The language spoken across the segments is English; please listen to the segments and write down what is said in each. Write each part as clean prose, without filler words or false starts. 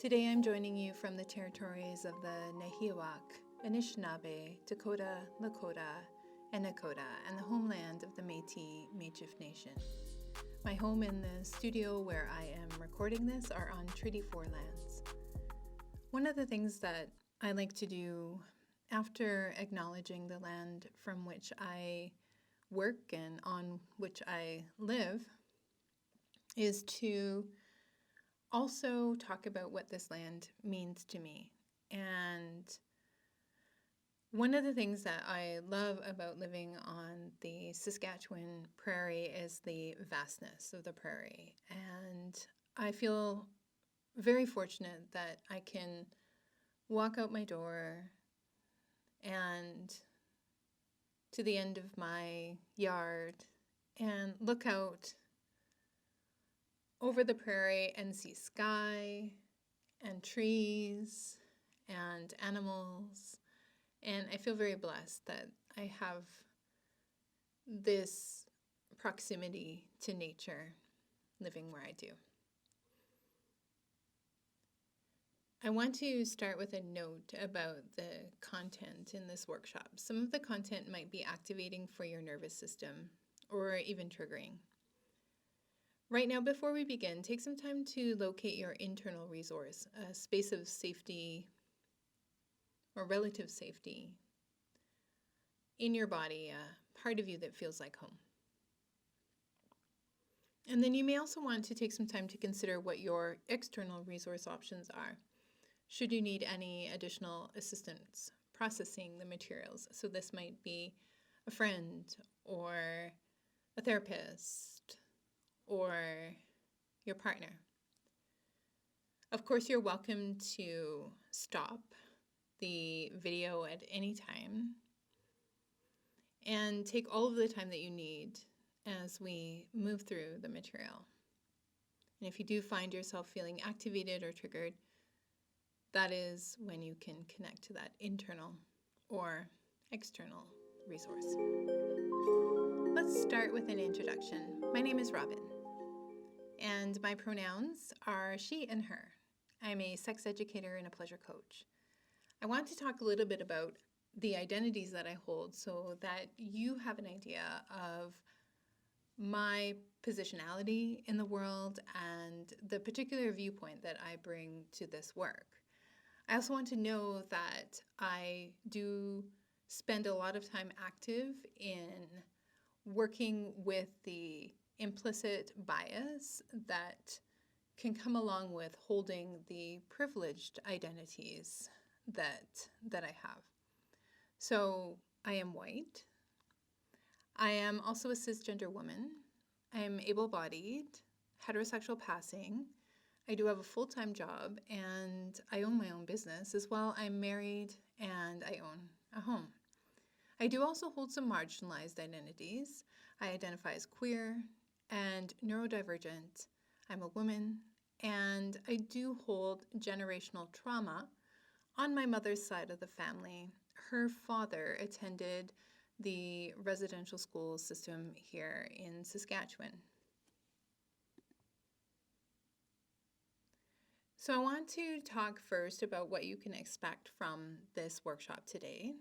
Today I'm joining you from the territories of the nthiyawak, Anishinaabe, Dakota, Lakota, and Nakoda, and the homeland of the Métis Michif Nation. My home and the studio where I am recording this are on Treaty 4 lands. One of the things that I like to do after acknowledging the land from which I work and on which I live is to also talk about what this land means to me. And one of the things that I love about living on the Saskatchewan prairie is the vastness of the prairie. And I feel very fortunate that I can walk out my door and to the end of my yard and look out over the prairie and see sky and trees and animals. And I feel very blessed that I have this proximity to nature living where I do. I want to start with a note about the content in this workshop. Some of the content might be activating for your nervous system or even triggering. Right now, before we begin, take some time to locate your internal resource, a space of safety or relative safety in your body, a part of you that feels like home. And then you may also want to take some time to consider what your external resource options are, should you need any additional assistance processing the materials. So this might be a friend or a therapist or your partner. Of course, you're welcome to stop the video at any time and take all of the time that you need as we move through the material. And if you do find yourself feeling activated or triggered, that is when you can connect to that internal or external resource. Let's start with an introduction. My name is Robin, and my pronouns are she and her. I'm a sex educator and a pleasure coach. I want to talk a little bit about the identities that I hold so that you have an idea of my positionality in the world and the particular viewpoint that I bring to this work. I also want to know that I do spend a lot of time active in working with the implicit bias that can come along with holding the privileged identities that I have. So I am white. I am also a cisgender woman. I am able-bodied, heterosexual passing. I do have a full-time job and I own my own business as well. I'm married and I own a home. I do also hold some marginalized identities. I identify as queer and neurodivergent. I'm a woman, and I do hold generational trauma on my mother's side of the family. Her father attended the residential school system here in Saskatchewan. So I want to talk first about what you can expect from this workshop today.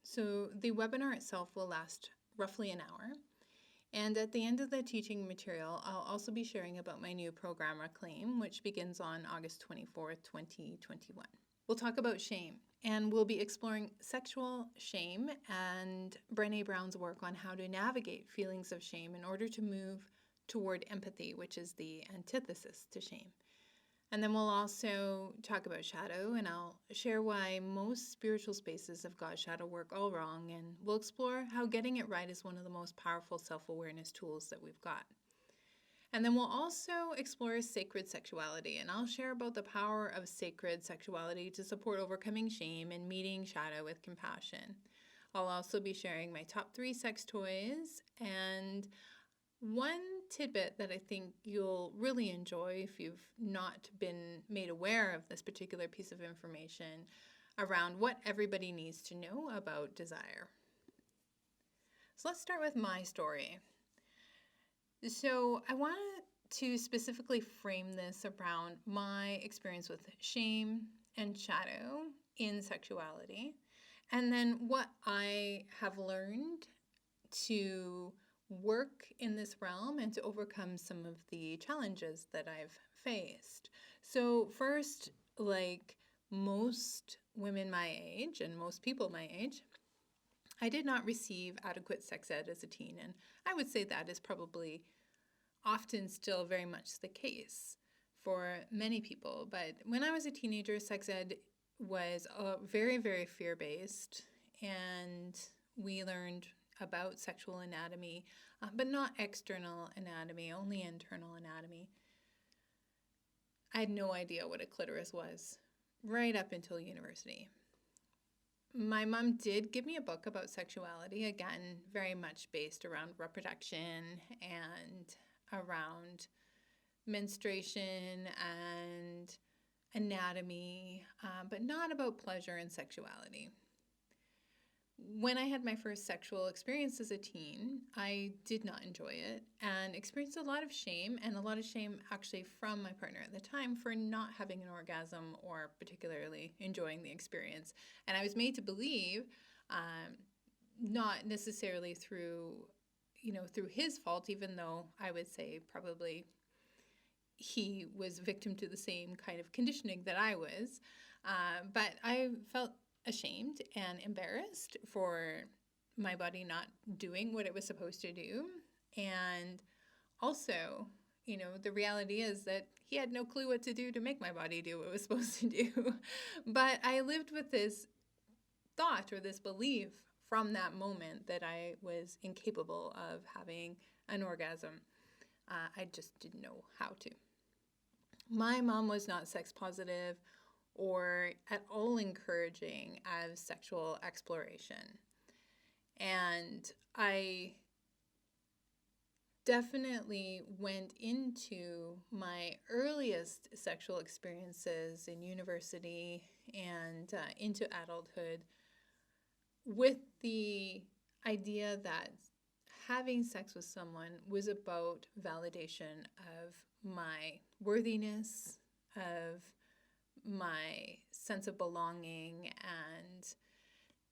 So the webinar itself will last roughly an hour. And at the end of the teaching material, I'll also be sharing about my new program, Reclaim, which begins on August 24th, 2021. We'll talk about shame, and we'll be exploring sexual shame and Brené Brown's work on how to navigate feelings of shame in order to move toward empathy, which is the antithesis to shame. And then we'll also talk about shadow, and I'll share why most spiritual spaces have got shadow work all wrong, and we'll explore how getting it right is one of the most powerful self-awareness tools that we've got. And then we'll also explore sacred sexuality, and I'll share about the power of sacred sexuality to support overcoming shame and meeting shadow with compassion. I'll also be sharing my top 3 sex toys and one tidbit that I think you'll really enjoy if you've not been made aware of this particular piece of information around what everybody needs to know about desire. So let's start with my story. So I want to specifically frame this around my experience with shame and shadow in sexuality, and then what I have learned to work in this realm and to overcome some of the challenges that I've faced. So, first, like most women my age and most people my age, I did not receive adequate sex ed as a teen, and I would say that is probably often still very much the case for many people. But when I was a teenager, sex ed was very, very fear-based, and we learned about sexual anatomy, but not external anatomy, only internal anatomy. I had no idea what a clitoris was right up until university. My mom did give me a book about sexuality, again, very much based around reproduction and around menstruation and anatomy, but not about pleasure and sexuality. When I had my first sexual experience as a teen, I did not enjoy it and experienced a lot of shame, and a lot of shame actually from my partner at the time for not having an orgasm or particularly enjoying the experience. And I was made to believe, not necessarily through his fault, even though I would say probably he was victim to the same kind of conditioning that I was. But I felt ashamed and embarrassed for my body not doing what it was supposed to do. And also, the reality is that he had no clue what to do to make my body do what it was supposed to do. But I lived with this thought or this belief from that moment that I was incapable of having an orgasm. I just didn't know how to. My mom was not sex positive or at all encouraging of sexual exploration. And I definitely went into my earliest sexual experiences in university and into adulthood with the idea that having sex with someone was about validation of my worthiness, of my sense of belonging, and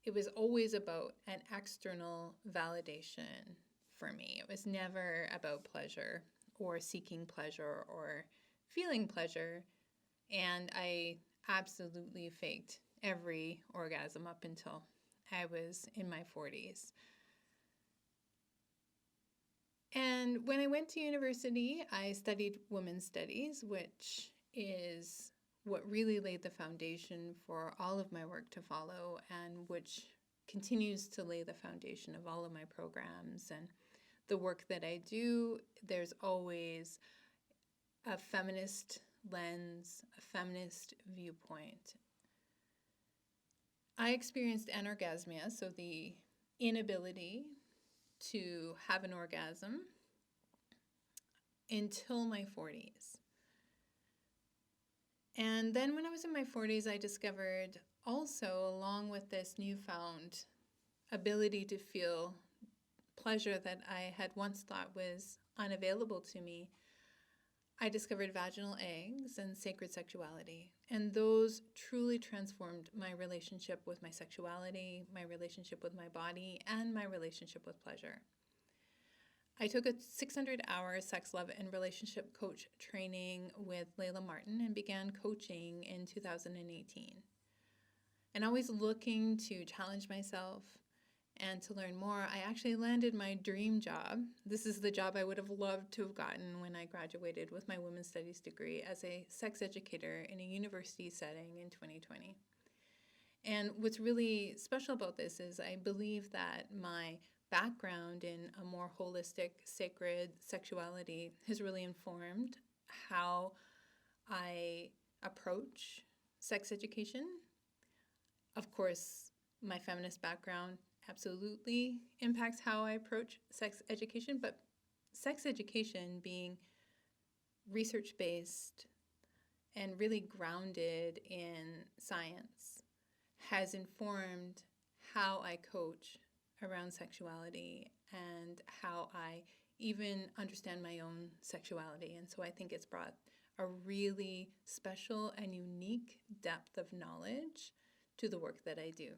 it was always about an external validation for me. It was never about pleasure or seeking pleasure or feeling pleasure, and I absolutely faked every orgasm up until I was in my 40s. And when I went to university, I studied women's studies, which is what really laid the foundation for all of my work to follow, and which continues to lay the foundation of all of my programs and the work that I do. There's always a feminist lens, a feminist viewpoint. I experienced anorgasmia, so the inability to have an orgasm, until my 40s. And then when I was in my 40s, I discovered also, along with this newfound ability to feel pleasure that I had once thought was unavailable to me, I discovered vaginal eggs and sacred sexuality. And those truly transformed my relationship with my sexuality, my relationship with my body, and my relationship with pleasure. I took a 600-hour sex, love, and relationship coach training with Layla Martin and began coaching in 2018. And always looking to challenge myself and to learn more, I actually landed my dream job. This is the job I would have loved to have gotten when I graduated with my women's studies degree as a sex educator in a university setting in 2020. And what's really special about this is I believe that my background in a more holistic, sacred sexuality has really informed how I approach sex education. Of course, my feminist background absolutely impacts how I approach sex education, but sex education being research-based and really grounded in science has informed how I coach around sexuality and how I even understand my own sexuality. And so I think it's brought a really special and unique depth of knowledge to the work that I do.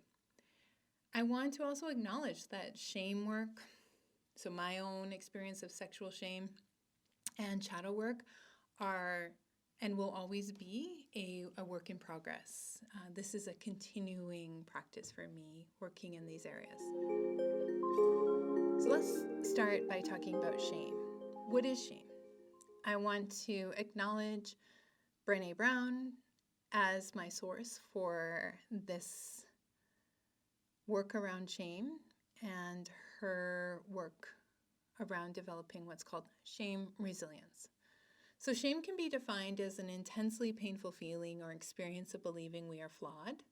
I want to also acknowledge that shame work, so my own experience of sexual shame and shadow work, are and will always be a work in progress. This is a continuing practice for me working in these areas. So let's start by talking about shame. What is shame? I want to acknowledge Brené Brown as my source for this work around shame and her work around developing what's called shame resilience. So shame can be defined as an intensely painful feeling or experience of believing we are flawed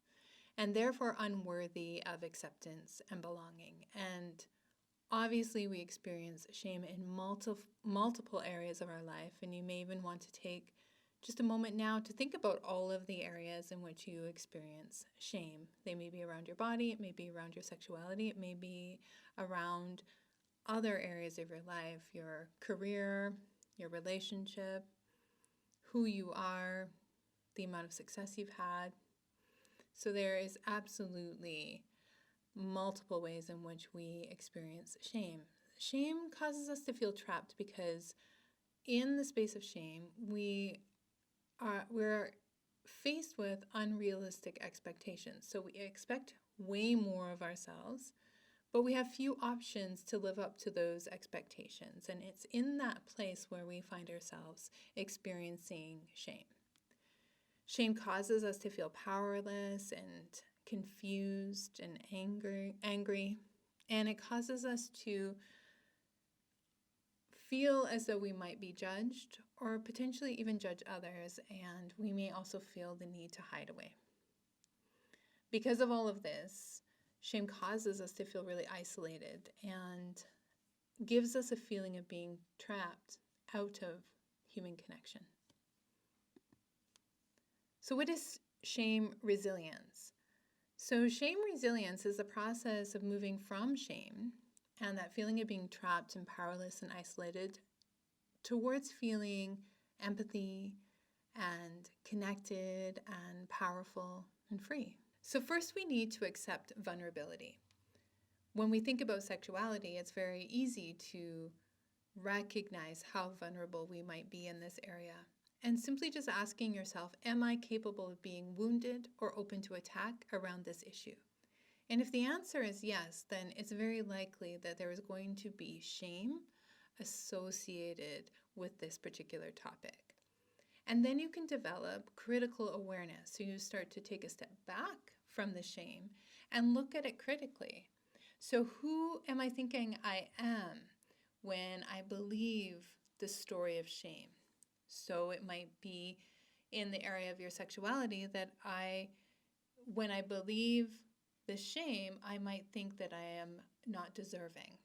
and therefore unworthy of acceptance and belonging. And obviously we experience shame in multiple areas of our life, and you may even want to take just a moment now to think about all of the areas in which you experience shame. They may be around your body, it may be around your sexuality, it may be around other areas of your life, your career, your relationship, who you are, the amount of success you've had. So there is absolutely multiple ways in which we experience shame. Shame causes us to feel trapped because in the space of shame, we're faced with unrealistic expectations. So we expect way more of ourselves, but we have few options to live up to those expectations. And it's in that place where we find ourselves experiencing shame. Shame causes us to feel powerless and confused and angry, and it causes us to feel as though we might be judged or potentially even judge others, and we may also feel the need to hide away. Because of all of this, shame causes us to feel really isolated and gives us a feeling of being trapped out of human connection. So what is shame resilience? So shame resilience is the process of moving from shame and that feeling of being trapped and powerless and isolated towards feeling empathy and connected and powerful and free. So first we need to accept vulnerability. When we think about sexuality, it's very easy to recognize how vulnerable we might be in this area. And simply just asking yourself, am I capable of being wounded or open to attack around this issue? And if the answer is yes, then it's very likely that there is going to be shame associated with this particular topic. And then you can develop critical awareness. So you start to take a step back from the shame and look at it critically. So who am I thinking I am when I believe the story of shame? So it might be in the area of your sexuality that when I believe the shame, I might think that I am not deserving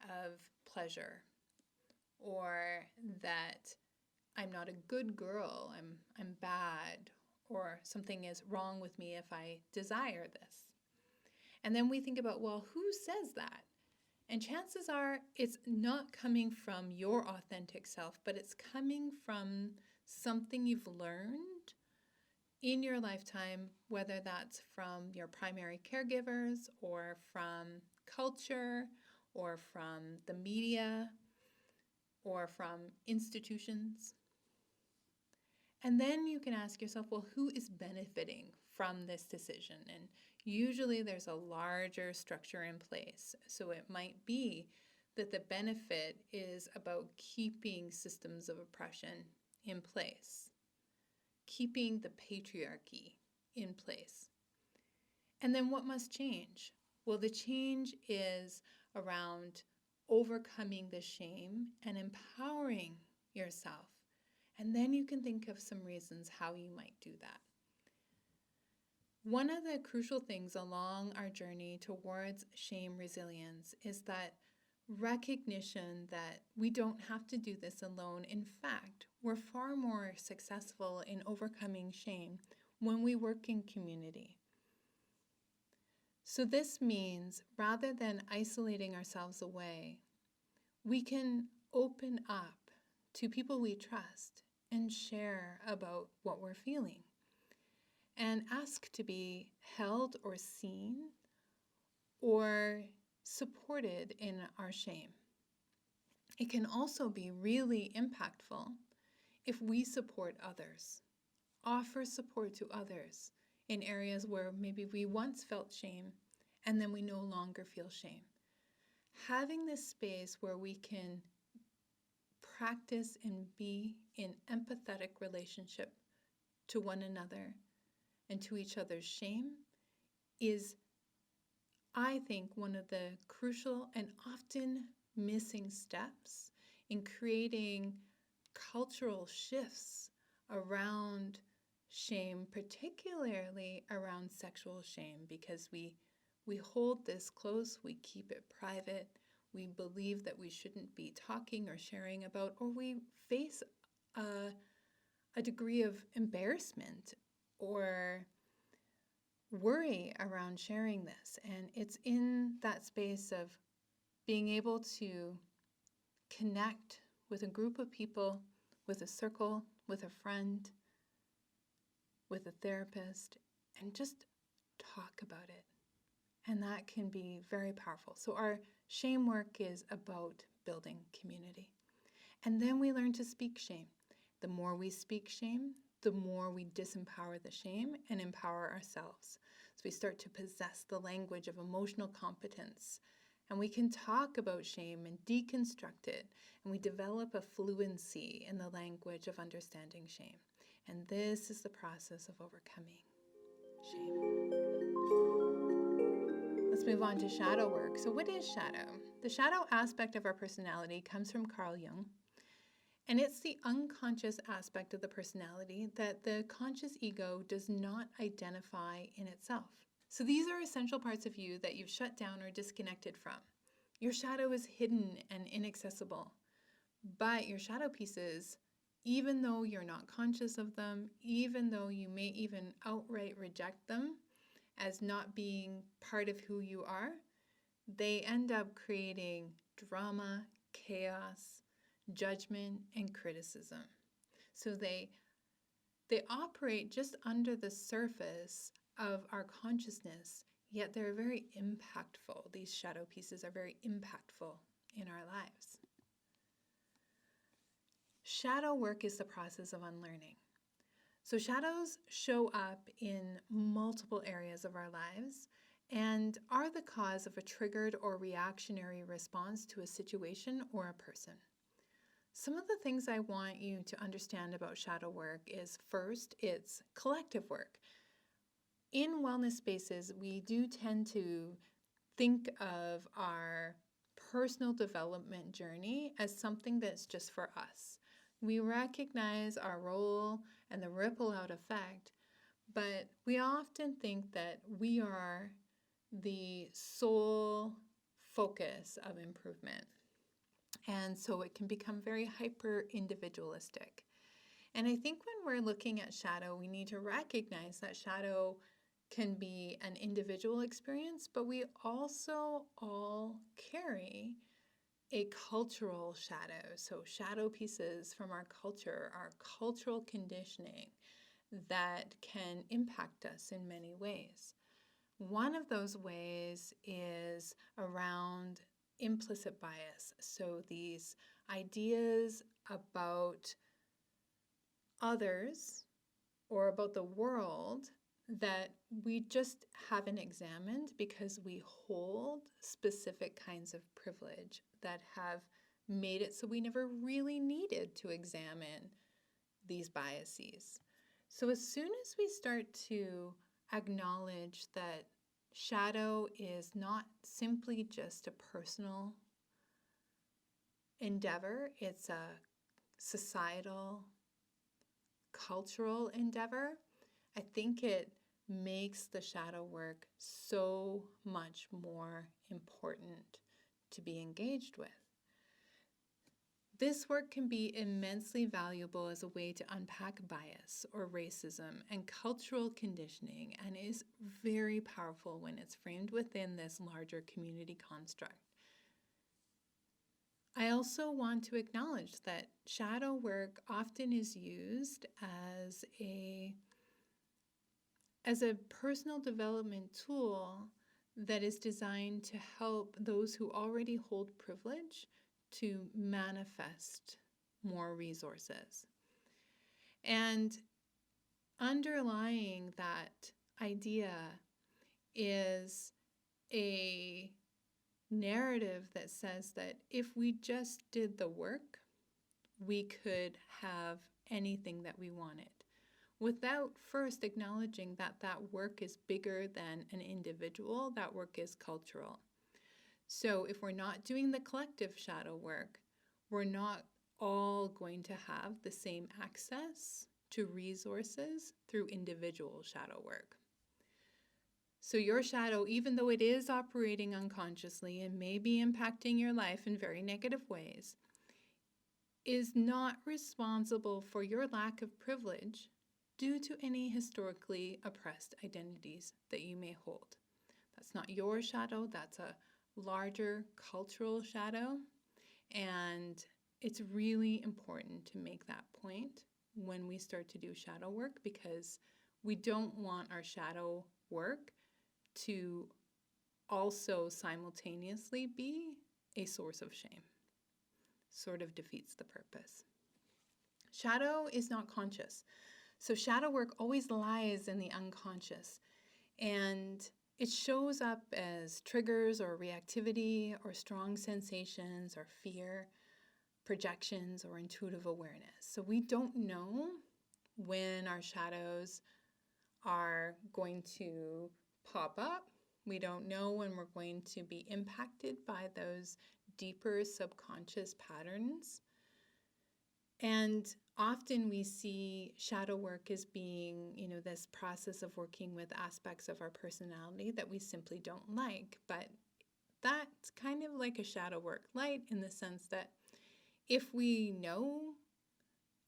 of pleasure, or that I'm not a good girl, I'm bad, or something is wrong with me if I desire this. And then we think about, well, who says that? And chances are it's not coming from your authentic self, but it's coming from something you've learned in your lifetime, whether that's from your primary caregivers or from culture or from the media or from institutions. And then you can ask yourself, well, who is benefiting from this decision? And usually there's a larger structure in place. So it might be that the benefit is about keeping systems of oppression in place, keeping the patriarchy in place. And then what must change? Well, the change is around overcoming the shame and empowering yourself. And then you can think of some reasons how you might do that. One of the crucial things along our journey towards shame resilience is that recognition that we don't have to do this alone. In fact, we're far more successful in overcoming shame when we work in community. So this means rather than isolating ourselves away, we can open up to people we trust and share about what we're feeling and ask to be held or seen or supported in our shame. It can also be really impactful if we support others, offer support to others in areas where maybe we once felt shame and then we no longer feel shame. Having this space where we can practice and be in empathetic relationship to one another and to each other's shame is, I think, one of the crucial and often missing steps in creating cultural shifts around shame, particularly around sexual shame, because we hold this close, we keep it private, we believe that we shouldn't be talking or sharing about, or we face a degree of embarrassment or worry around sharing this. And it's in that space of being able to connect with a group of people, with a circle, with a friend, with a therapist, and just talk about it. And that can be very powerful. So our shame work is about building community. And then we learn to speak shame. The more we speak shame, the more we disempower the shame and empower ourselves. So we start to possess the language of emotional competence. And we can talk about shame and deconstruct it. And we develop a fluency in the language of understanding shame. And this is the process of overcoming shame. Let's move on to shadow work. So what is shadow? The shadow aspect of our personality comes from Carl Jung. And it's the unconscious aspect of the personality that the conscious ego does not identify in itself. So these are essential parts of you that you've shut down or disconnected from. Your shadow is hidden and inaccessible. But your shadow pieces, even though you're not conscious of them, even though you may even outright reject them as not being part of who you are, they end up creating drama, chaos, judgment, and criticism. So they operate just under the surface of our consciousness, yet they're very impactful. These shadow pieces are very impactful in our lives. Shadow work is the process of unlearning. So shadows show up in multiple areas of our lives and are the cause of a triggered or reactionary response to a situation or a person. Some of the things I want you to understand about shadow work is, first, it's collective work. In wellness spaces, we do tend to think of our personal development journey as something that's just for us. We recognize our role and the ripple out effect, but we often think that we are the sole focus of improvement. And so it can become very hyper-individualistic. And I think when we're looking at shadow, we need to recognize that shadow can be an individual experience, but we also all carry a cultural shadow. So shadow pieces from our culture, our cultural conditioning that can impact us in many ways. One of those ways is around implicit bias. So these ideas about others or about the world that we just haven't examined because we hold specific kinds of privilege that have made it so we never really needed to examine these biases. So as soon as we start to acknowledge that shadow is not simply just a personal endeavor, it's a societal, cultural endeavor, I think it makes the shadow work so much more important to be engaged with. This work can be immensely valuable as a way to unpack bias or racism and cultural conditioning, and is very powerful when it's framed within this larger community construct. I also want to acknowledge that shadow work often is used as a personal development tool that is designed to help those who already hold privilege to manifest more resources. And underlying that idea is a narrative that says that if we just did the work, we could have anything that we wanted, without first acknowledging that that work is bigger than an individual, that work is cultural. So if we're not doing the collective shadow work, we're not all going to have the same access to resources through individual shadow work. So your shadow, even though it is operating unconsciously and may be impacting your life in very negative ways, is not responsible for your lack of privilege due to any historically oppressed identities that you may hold. That's not your shadow, that's a larger cultural shadow, and it's really important to make that point when we start to do shadow work, because we don't want our shadow work to also simultaneously be a source of shame. Sort of defeats the purpose. Shadow is not conscious. So shadow work always lies in the unconscious, and it shows up as triggers or reactivity or strong sensations or fear, projections or intuitive awareness. So we don't know when our shadows are going to pop up. We don't know when we're going to be impacted by those deeper subconscious patterns. And often we see shadow work as being, this process of working with aspects of our personality that we simply don't like. But that's kind of like a shadow work light, in the sense that if we know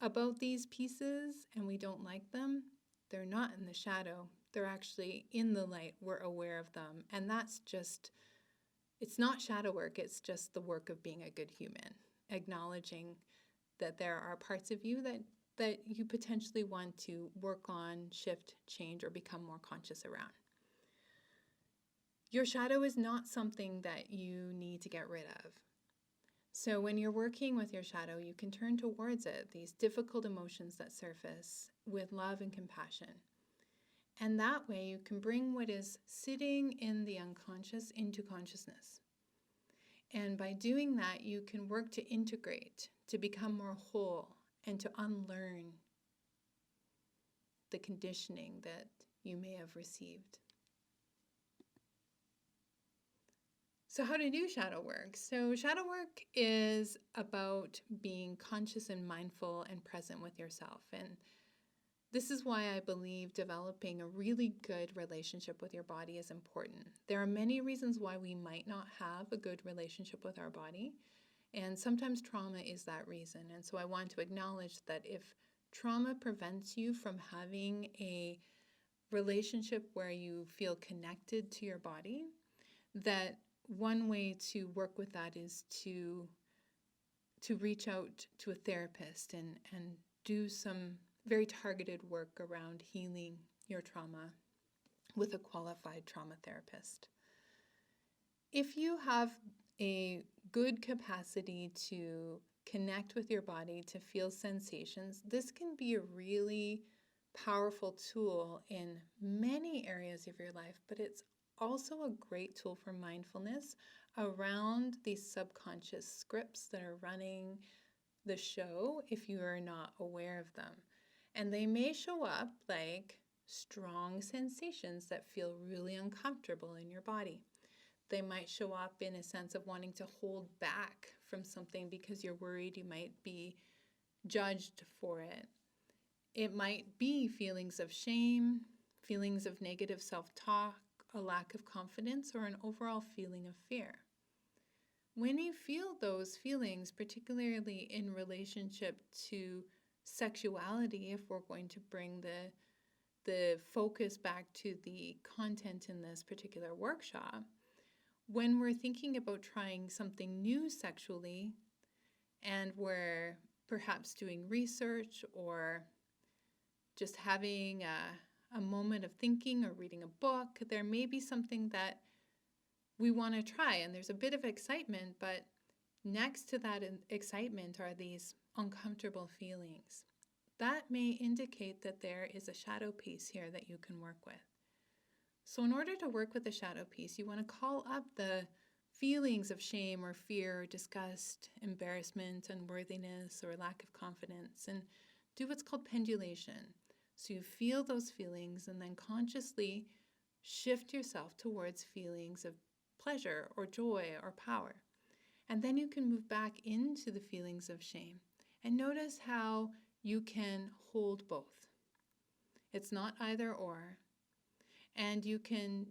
about these pieces and we don't like them, they're not in the shadow. They're actually in the light. We're aware of them. And that's just, it's not shadow work. It's just the work of being a good human, acknowledging that there are parts of you that you potentially want to work on, shift, change, or become more conscious around. Your shadow is not something that you need to get rid of. So when you're working with your shadow, you can turn towards it, these difficult emotions that surface, with love and compassion. And that way you can bring what is sitting in the unconscious into consciousness. And by doing that, you can work to integrate, to become more whole, and to unlearn the conditioning that you may have received. So how to do shadow work? So shadow work is about being conscious and mindful and present with yourself. And this is why I believe developing a really good relationship with your body is important. There are many reasons why we might not have a good relationship with our body, and sometimes trauma is that reason. And so I want to acknowledge that if trauma prevents you from having a relationship where you feel connected to your body, that one way to work with that is to reach out to a therapist and do some very targeted work around healing your trauma with a qualified trauma therapist. If you have a good capacity to connect with your body, to feel sensations, this can be a really powerful tool in many areas of your life, but it's also a great tool for mindfulness around these subconscious scripts that are running the show if you are not aware of them. And they may show up like strong sensations that feel really uncomfortable in your body. They might show up in a sense of wanting to hold back from something because you're worried you might be judged for it. It might be feelings of shame, feelings of negative self-talk, a lack of confidence, or an overall feeling of fear. When you feel those feelings, particularly in relationship to sexuality, if we're going to bring the focus back to the content in this particular workshop, when we're thinking about trying something new sexually, and we're perhaps doing research or just having a moment of thinking or reading a book, there may be something that we want to try, and there's a bit of excitement, but next to that excitement are these uncomfortable feelings. That may indicate that there is a shadow piece here that you can work with. So in order to work with the shadow piece, you want to call up the feelings of shame or fear or disgust, embarrassment, unworthiness, or lack of confidence, and do what's called pendulation. So you feel those feelings and then consciously shift yourself towards feelings of pleasure or joy or power. And then you can move back into the feelings of shame and notice how you can hold both. It's not either or. And you can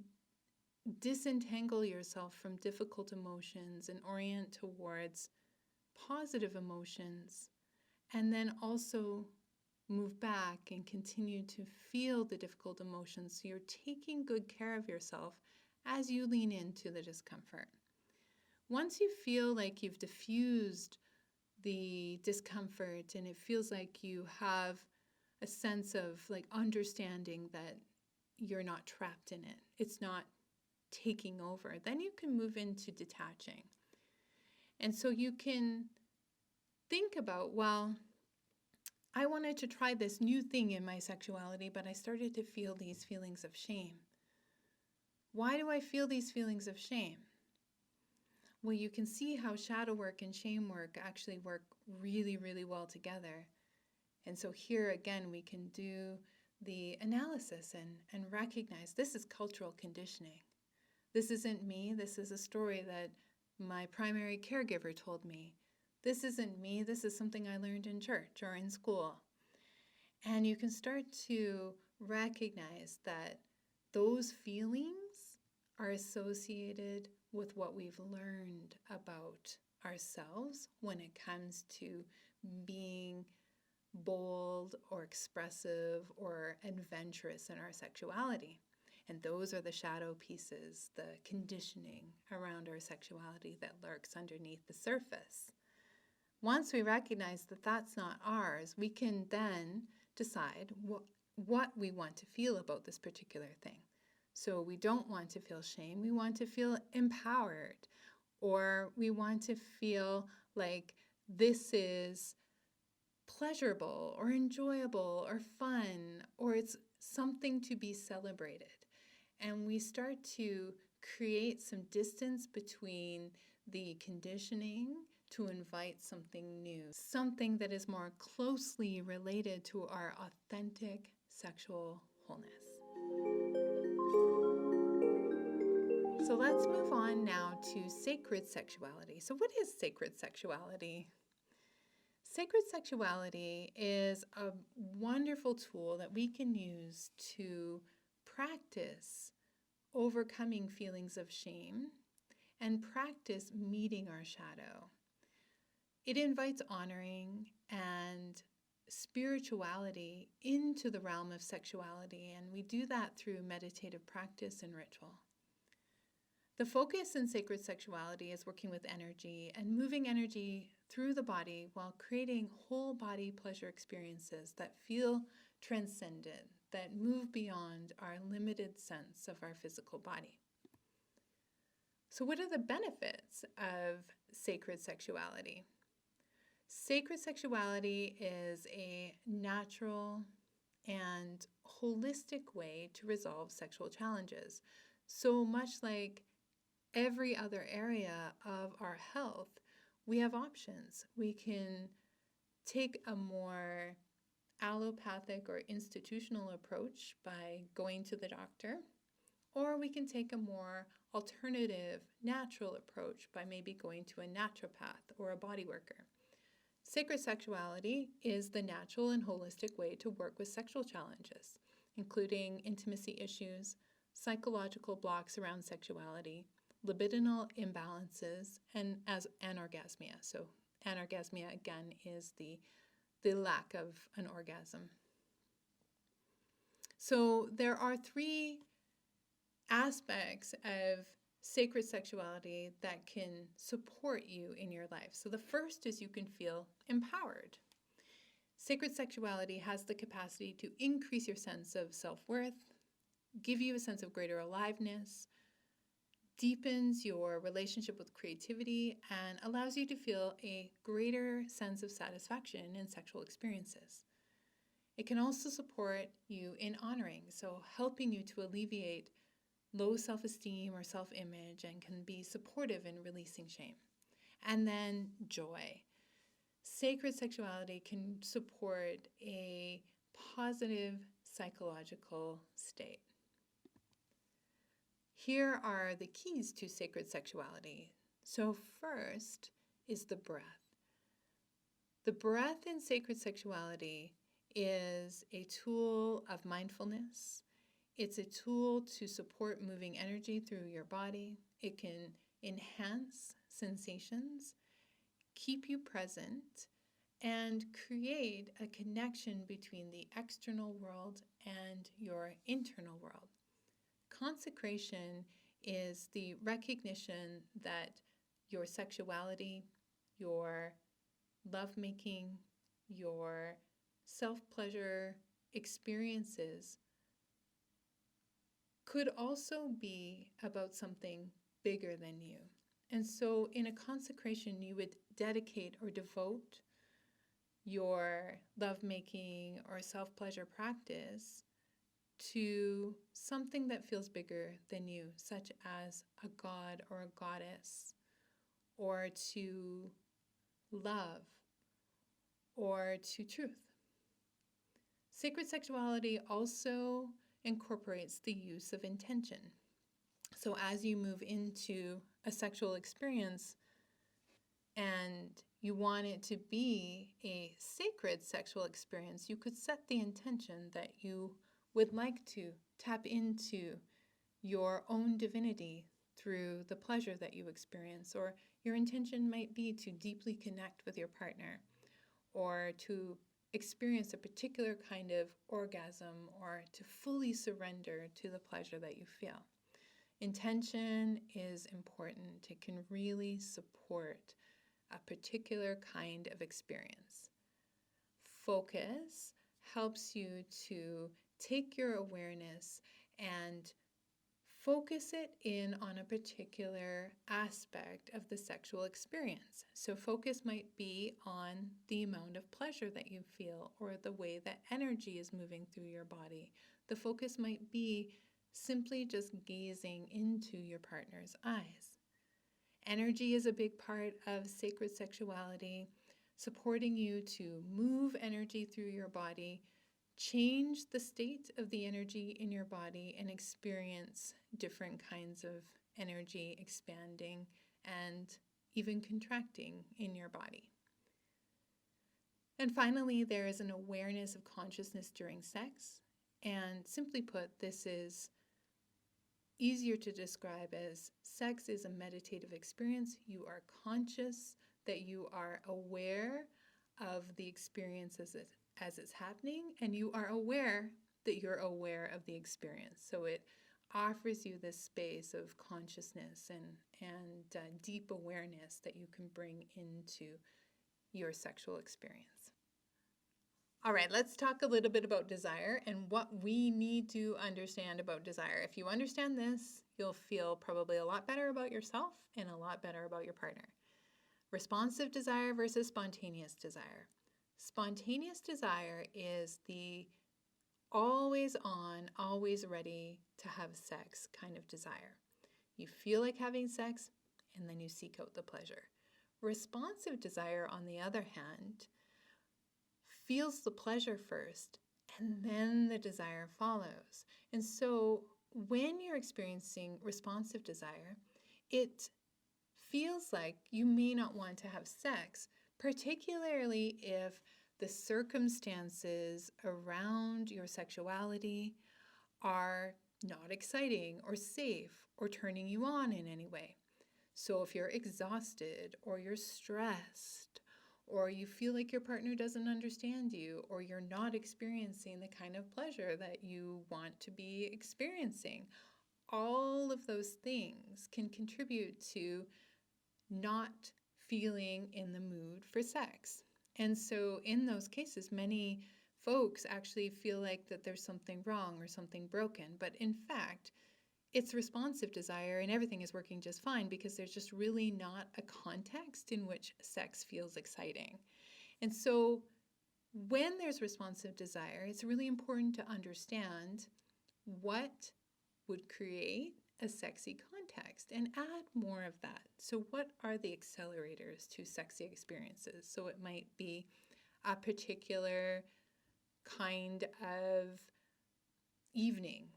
disentangle yourself from difficult emotions and orient towards positive emotions, and then also move back and continue to feel the difficult emotions so you're taking good care of yourself as you lean into the discomfort. Once you feel like you've diffused the discomfort and it feels like you have a sense of like understanding that you're not trapped in it, it's not taking over, then you can move into detaching. And so you can think about, well, I wanted to try this new thing in my sexuality, but I started to feel these feelings of shame. Why do I feel these feelings of shame? Well, you can see how shadow work and shame work actually work really, really well together. And so here again, we can do the analysis and recognize this is cultural conditioning. This isn't me. This is a story that my primary caregiver told me. This isn't me. This is something I learned in church or in school. And you can start to recognize that those feelings are associated with what we've learned about ourselves when it comes to being bold or expressive or adventurous in our sexuality. And those are the shadow pieces, the conditioning around our sexuality that lurks underneath the surface. Once we recognize that that's not ours, we can then decide what we want to feel about this particular thing. So we don't want to feel shame, we want to feel empowered, or we want to feel like this is pleasurable or enjoyable or fun, or it's something to be celebrated. And we start to create some distance between the conditioning to invite something new, something that is more closely related to our authentic sexual wholeness. So let's move on now to sacred sexuality. So what is sacred sexuality? Sacred sexuality is a wonderful tool that we can use to practice overcoming feelings of shame and practice meeting our shadow. It invites honoring and spirituality into the realm of sexuality, and we do that through meditative practice and ritual. The focus in sacred sexuality is working with energy and moving energy through the body while creating whole body pleasure experiences that feel transcendent, that move beyond our limited sense of our physical body. So what are the benefits of sacred sexuality? Sacred sexuality is a natural and holistic way to resolve sexual challenges. So much like every other area of our health, we have options. We can take a more allopathic or institutional approach by going to the doctor, or we can take a more alternative, natural approach by maybe going to a naturopath or a body worker. Sacred sexuality is the natural and holistic way to work with sexual challenges, including intimacy issues, psychological blocks around sexuality, libidinal imbalances, and as anorgasmia. So anorgasmia, again, is the lack of an orgasm. So there are three aspects of sacred sexuality that can support you in your life. So the first is you can feel empowered. Sacred sexuality has the capacity to increase your sense of self-worth, give you a sense of greater aliveness, deepens your relationship with creativity, and allows you to feel a greater sense of satisfaction in sexual experiences. It can also support you in honoring, so helping you to alleviate low self-esteem or self-image, and can be supportive in releasing shame. And then joy. Sacred sexuality can support a positive psychological state. Here are the keys to sacred sexuality. So first is the breath. The breath in sacred sexuality is a tool of mindfulness. It's a tool to support moving energy through your body. It can enhance sensations, keep you present, and create a connection between the external world and your internal world. Consecration is the recognition that your sexuality, your lovemaking, your self-pleasure experiences could also be about something bigger than you. And so in a consecration, you would dedicate or devote your lovemaking or self-pleasure practice to something that feels bigger than you, such as a god or a goddess, or to love, or to truth. Sacred sexuality also incorporates the use of intention. So as you move into a sexual experience and you want it to be a sacred sexual experience, you could set the intention that you would like to tap into your own divinity through the pleasure that you experience, or your intention might be to deeply connect with your partner, or to experience a particular kind of orgasm, or to fully surrender to the pleasure that you feel. Intention is important. It can really support a particular kind of experience. Focus helps you to take your awareness and focus it in on a particular aspect of the sexual experience. So focus might be on the amount of pleasure that you feel, or the way that energy is moving through your body. The focus might be simply just gazing into your partner's eyes. Energy is a big part of sacred sexuality, supporting you to move energy through your body, change the state of the energy in your body, and experience different kinds of energy expanding and even contracting in your body. And finally, there is an awareness of consciousness during sex. And simply put, this is easier to describe as sex is a meditative experience. You are conscious that you are aware of the experience as it's happening, and you are aware that you're aware of the experience. So it offers you this space of consciousness and deep awareness that you can bring into your sexual experience. All right, let's talk a little bit about desire and what we need to understand about desire. If you understand this, you'll feel probably a lot better about yourself and a lot better about your partner. Responsive desire versus spontaneous desire. Spontaneous desire is the always on, always ready to have sex kind of desire. You feel like having sex, and then you seek out the pleasure. Responsive desire, on the other hand, feels the pleasure first, and then the desire follows. And so when you're experiencing responsive desire, it feels like you may not want to have sex, particularly if the circumstances around your sexuality are not exciting or safe or turning you on in any way. So if you're exhausted, or you're stressed, or you feel like your partner doesn't understand you, or you're not experiencing the kind of pleasure that you want to be experiencing, all of those things can contribute to not feeling in the mood for sex. And so in those cases, many folks actually feel like that there's something wrong or something broken. But in fact, it's responsive desire and everything is working just fine because there's just really not a context in which sex feels exciting. And so when there's responsive desire, it's really important to understand what would create a sexy context and add more of that. So what are the accelerators to sexy experiences? So it might be a particular kind of evening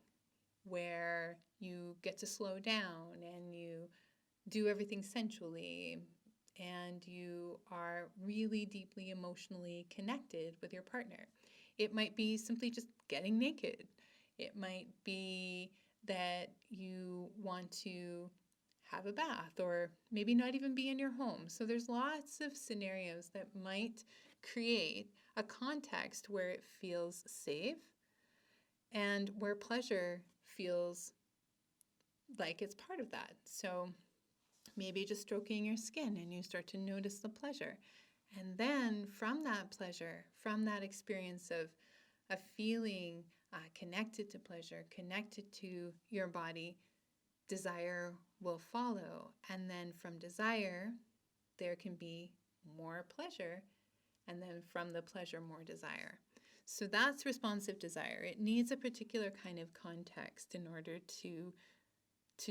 where you get to slow down and you do everything sensually and you are really deeply emotionally connected with your partner. It might be simply just getting naked. It might be that you want to have a bath or maybe not even be in your home. So there's lots of scenarios that might create a context where it feels safe and where pleasure feels like it's part of that. So maybe just stroking your skin and you start to notice the pleasure. And then from that pleasure, from that experience of feeling connected to pleasure, connected to your body, desire will follow. And then from desire, there can be more pleasure. And then from the pleasure, more desire. So that's responsive desire. It needs a particular kind of context in order to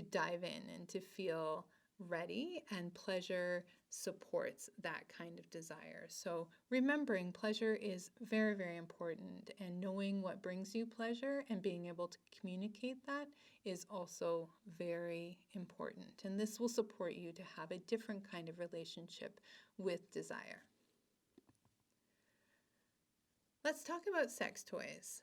dive in and to feel ready, and pleasure supports that kind of desire. So remembering pleasure is very, very important, and knowing what brings you pleasure and being able to communicate that is also very important. And this will support you to have a different kind of relationship with desire. Let's talk about sex toys.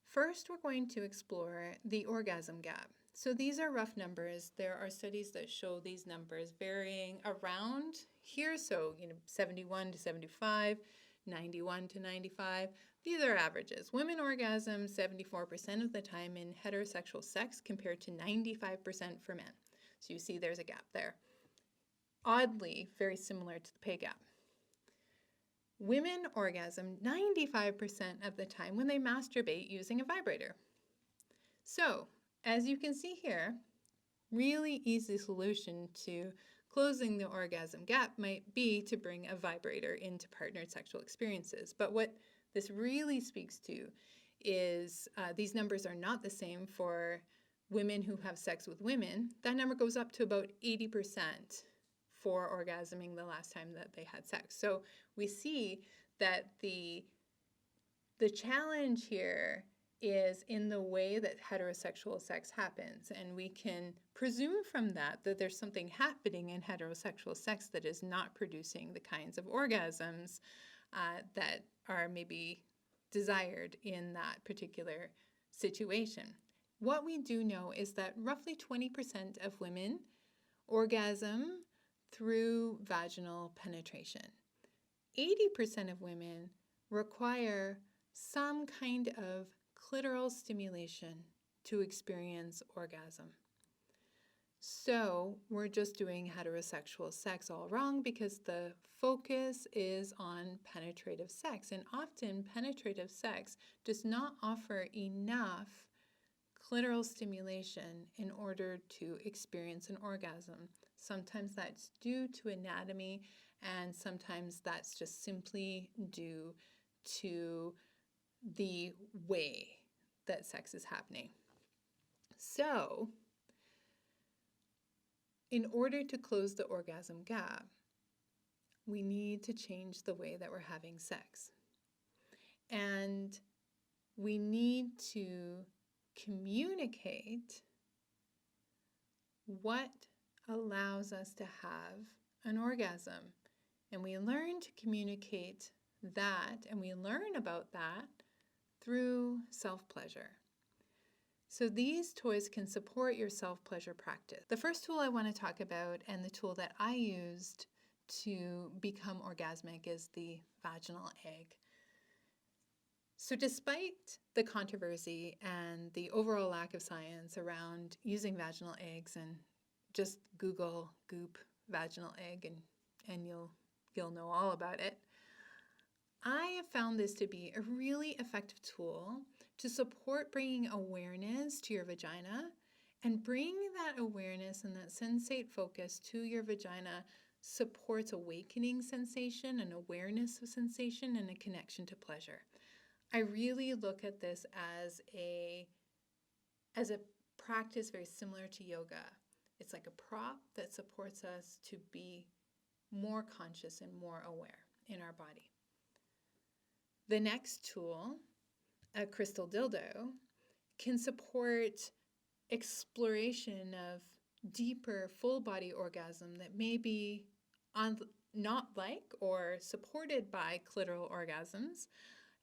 First, we're going to explore the orgasm gap. So these are rough numbers. There are studies that show these numbers varying around here. So, 71 to 75, 91 to 95. These are averages. Women orgasm 74% of the time in heterosexual sex compared to 95% for men. So you see there's a gap there. Oddly, very similar to the pay gap. Women orgasm 95% of the time when they masturbate using a vibrator. So, as you can see here, really easy solution to closing the orgasm gap might be to bring a vibrator into partnered sexual experiences. But what this really speaks to is these numbers are not the same for women who have sex with women. That number goes up to about 80% for orgasming the last time that they had sex. So we see that the challenge here is in the way that heterosexual sex happens. And we can presume from that there's something happening in heterosexual sex that is not producing the kinds of orgasms that are maybe desired in that particular situation. What we do know is that roughly 20% of women orgasm through vaginal penetration. 80% of women require some kind of clitoral stimulation to experience orgasm. So we're just doing heterosexual sex all wrong because the focus is on penetrative sex. And often penetrative sex does not offer enough clitoral stimulation in order to experience an orgasm. Sometimes that's due to anatomy, and sometimes that's just simply due to the way that sex is happening. So, in order to close the orgasm gap, we need to change the way that we're having sex. And we need to communicate what allows us to have an orgasm. And we learn to communicate that, and we learn about that through self-pleasure. So these toys can support your self-pleasure practice. The first tool I want to talk about, and the tool that I used to become orgasmic, is the vaginal egg. So despite the controversy and the overall lack of science around using vaginal eggs, and just Google goop vaginal egg and you'll know all about it, I have found this to be a really effective tool to support bringing awareness to your vagina, and bringing that awareness and that sensate focus to your vagina supports awakening sensation and awareness of sensation and a connection to pleasure. I really look at this as a practice very similar to yoga. It's like a prop that supports us to be more conscious and more aware in our body. The next tool, a crystal dildo, can support exploration of deeper full body orgasm that may be not like or supported by clitoral orgasms,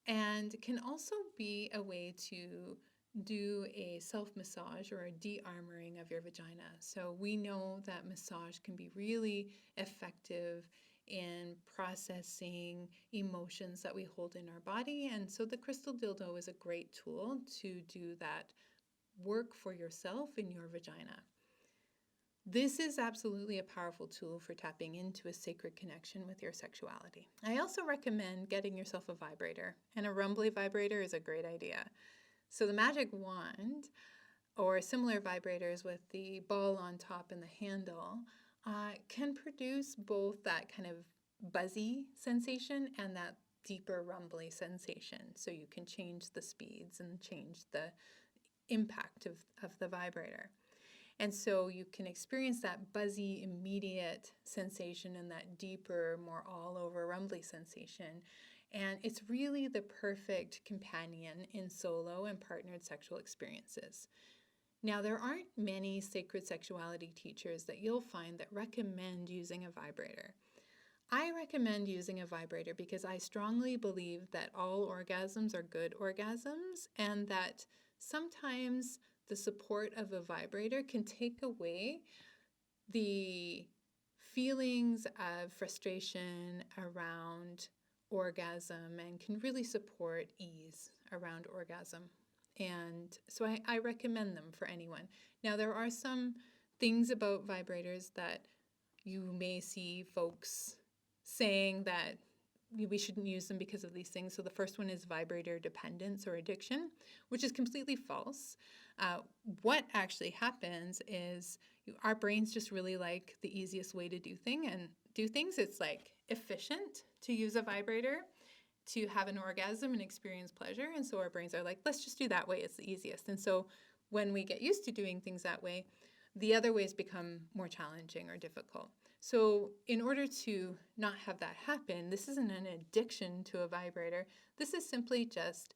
and can also be a way to do a self-massage or a de-armoring of your vagina. So we know that massage can be really effective in processing emotions that we hold in our body, and so the crystal dildo is a great tool to do that work for yourself in your vagina. This is absolutely a powerful tool for tapping into a sacred connection with your sexuality. I also recommend getting yourself a vibrator, and a rumbly vibrator is a great idea. So the magic wand, or similar vibrators with the ball on top and the handle, can produce both that kind of buzzy sensation and that deeper rumbly sensation. So you can change the speeds and change the impact of the vibrator. And so you can experience that buzzy, immediate sensation and that deeper, more all-over rumbly sensation. And it's really the perfect companion in solo and partnered sexual experiences. Now, there aren't many sacred sexuality teachers that you'll find that recommend using a vibrator. I recommend using a vibrator because I strongly believe that all orgasms are good orgasms, and that sometimes the support of a vibrator can take away the feelings of frustration around orgasm and can really support ease around orgasm. And so I recommend them for anyone. Now, there are some things about vibrators that you may see folks saying that we shouldn't use them because of these things. So the first one is vibrator dependence or addiction, which is completely false. What actually happens is our brains just really like the easiest way to do things. It's like efficient to use a vibrator to have an orgasm and experience pleasure. And so our brains are like, let's just do that way. It's the easiest. And so when we get used to doing things that way, the other ways become more challenging or difficult. So in order to not have that happen, this isn't an addiction to a vibrator. This is simply just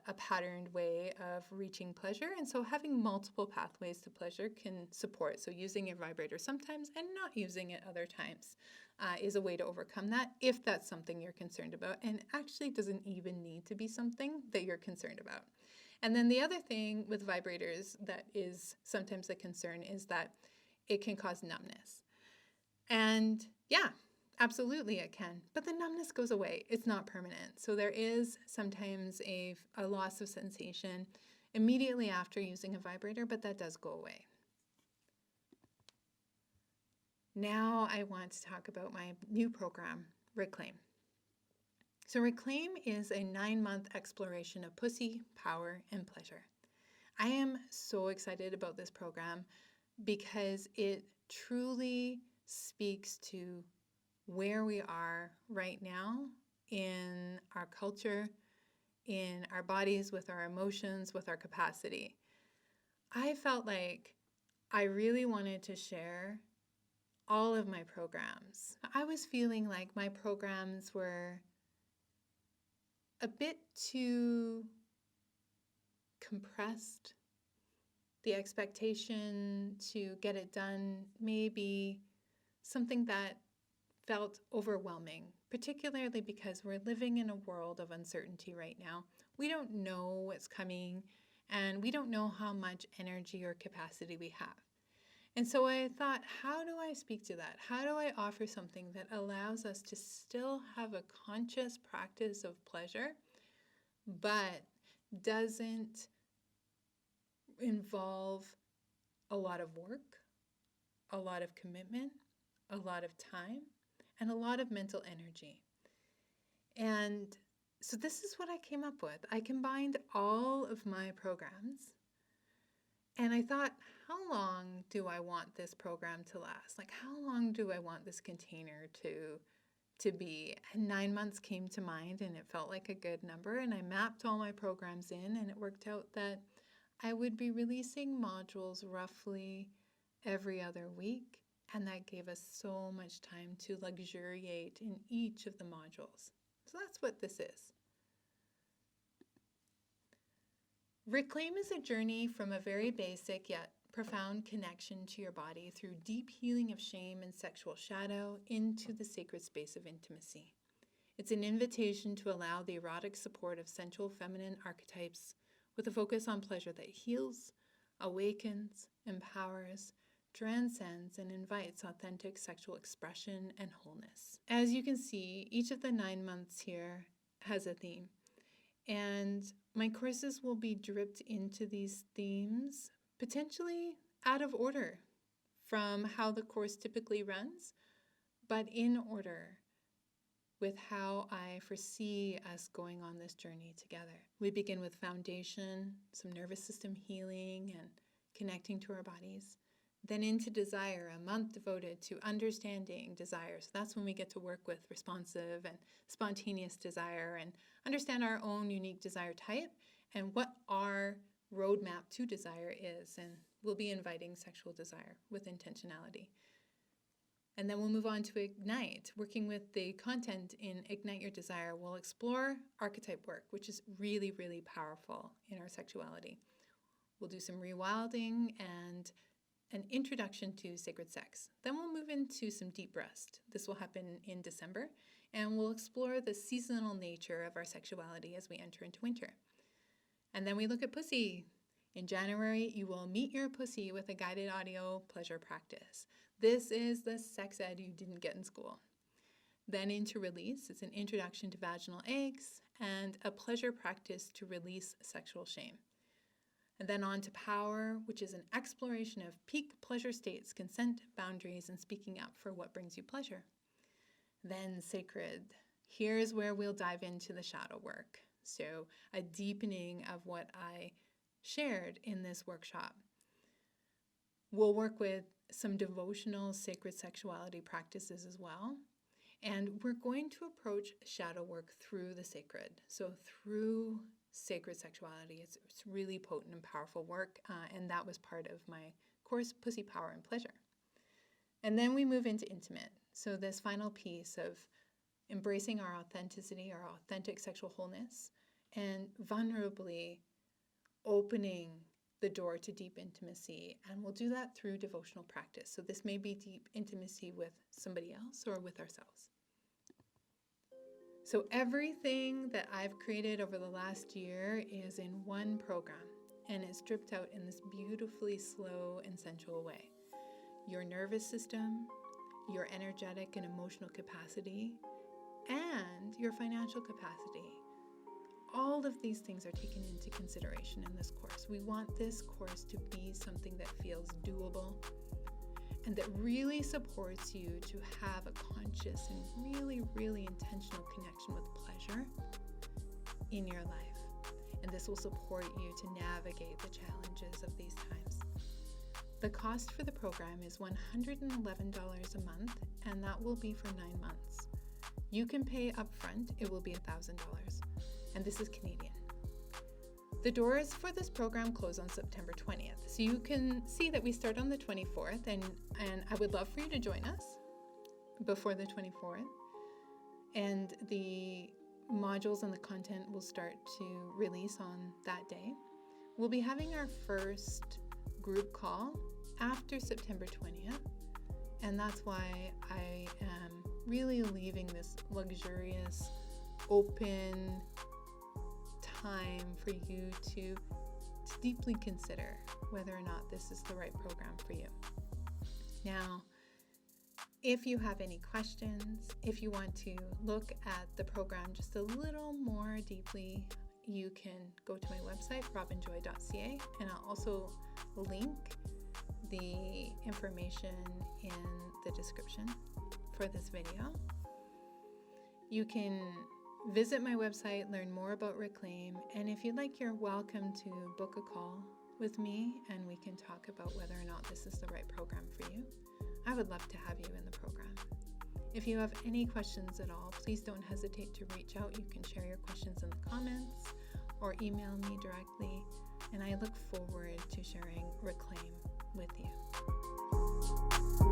a patterned way of reaching pleasure. And so having multiple pathways to pleasure can support. So using a vibrator sometimes and not using it other times is a way to overcome that, if that's something you're concerned about, and actually doesn't even need to be something that you're concerned about. And then the other thing with vibrators that is sometimes a concern is that it can cause numbness. And yeah, absolutely it can, but the numbness goes away. It's not permanent. So there is sometimes a loss of sensation immediately after using a vibrator, but that does go away. Now I want to talk about my new program, Reclaim. So Reclaim is a 9-month exploration of pussy, power, and pleasure. I am so excited about this program because it truly speaks to where we are right now in our culture, in our bodies, with our emotions, with our capacity. I felt like I really wanted to share all of my programs. I was feeling like my programs were a bit too compressed. The expectation to get it done may be something that felt overwhelming, particularly because we're living in a world of uncertainty right now. We don't know what's coming, and we don't know how much energy or capacity we have. And so I thought, how do I speak to that? How do I offer something that allows us to still have a conscious practice of pleasure, but doesn't involve a lot of work, a lot of commitment, a lot of time, and a lot of mental energy. And so this is what I came up with. I combined all of my programs, and I thought, how long do I want this program to last? Like, how long do I want this container to be? And 9 months came to mind, and it felt like a good number. And I mapped all my programs in, and it worked out that I would be releasing modules roughly every other week. And that gave us so much time to luxuriate in each of the modules. So that's what this is. Reclaim is a journey from a very basic yet profound connection to your body through deep healing of shame and sexual shadow into the sacred space of intimacy. It's an invitation to allow the erotic support of sensual feminine archetypes with a focus on pleasure that heals, awakens, empowers, transcends, and invites authentic sexual expression and wholeness. As you can see, each of the 9 months here has a theme. And my courses will be dripped into these themes, potentially out of order from how the course typically runs, but in order with how I foresee us going on this journey together. We begin with foundation, some nervous system healing and connecting to our bodies. Then into desire, a month devoted to understanding desire. So that's when we get to work with responsive and spontaneous desire and understand our own unique desire type and what our roadmap to desire is. And we'll be inviting sexual desire with intentionality. And then we'll move on to Ignite, working with the content in Ignite Your Desire. We'll explore archetype work, which is really, really powerful in our sexuality. We'll do some rewilding and an introduction to sacred sex. Then we'll move into some deep rest. This will happen in December, and we'll explore the seasonal nature of our sexuality as we enter into winter. And then we look at pussy. In January, you will meet your pussy with a guided audio pleasure practice. This is the sex ed you didn't get in school. Then into release, it's an introduction to vaginal eggs and a pleasure practice to release sexual shame. And then on to power, which is an exploration of peak pleasure states, consent, boundaries, and speaking up for what brings you pleasure. Then sacred. Here's where we'll dive into the shadow work. So a deepening of what I shared in this workshop. We'll work with some devotional sacred sexuality practices as well. And we're going to approach shadow work through the sacred. So through sacred sexuality. It's really potent and powerful work, and that was part of my course, Pussy, Power, and Pleasure. And then we move into intimate. So this final piece of embracing our authenticity, our authentic sexual wholeness, and vulnerably opening the door to deep intimacy. And we'll do that through devotional practice. So this may be deep intimacy with somebody else or with ourselves. So everything that I've created over the last year is in one program, and it's stripped out in this beautifully slow and sensual way. Your nervous system, your energetic and emotional capacity, and your financial capacity. All of these things are taken into consideration in this course. We want this course to be something that feels doable and that really supports you to have a conscious and really, really intentional connection with pleasure in your life. And this will support you to navigate the challenges of these times. The cost for the program is $111 a month, and that will be for 9 months. You can pay upfront, it will be $1,000, and this is Canadian. The doors for this program close on September 20th. So you can see that we start on the 24th, and I would love for you to join us before the 24th. And the modules and the content will start to release on that day. We'll be having our first group call after September 20th, and that's why I am really leaving this luxurious, open time for you to deeply consider whether or not this is the right program for you. Now, if you have any questions, if you want to look at the program just a little more deeply, you can go to my website, robinjoy.ca, and I'll also link the information in the description for this video. You can visit my website, learn more about Reclaim, and if you'd like, you're welcome to book a call with me and we can talk about whether or not this is the right program for you. I would love to have you in the program. If you have any questions at all, please don't hesitate to reach out. You can share your questions in the comments or email me directly, and I look forward to sharing Reclaim with you.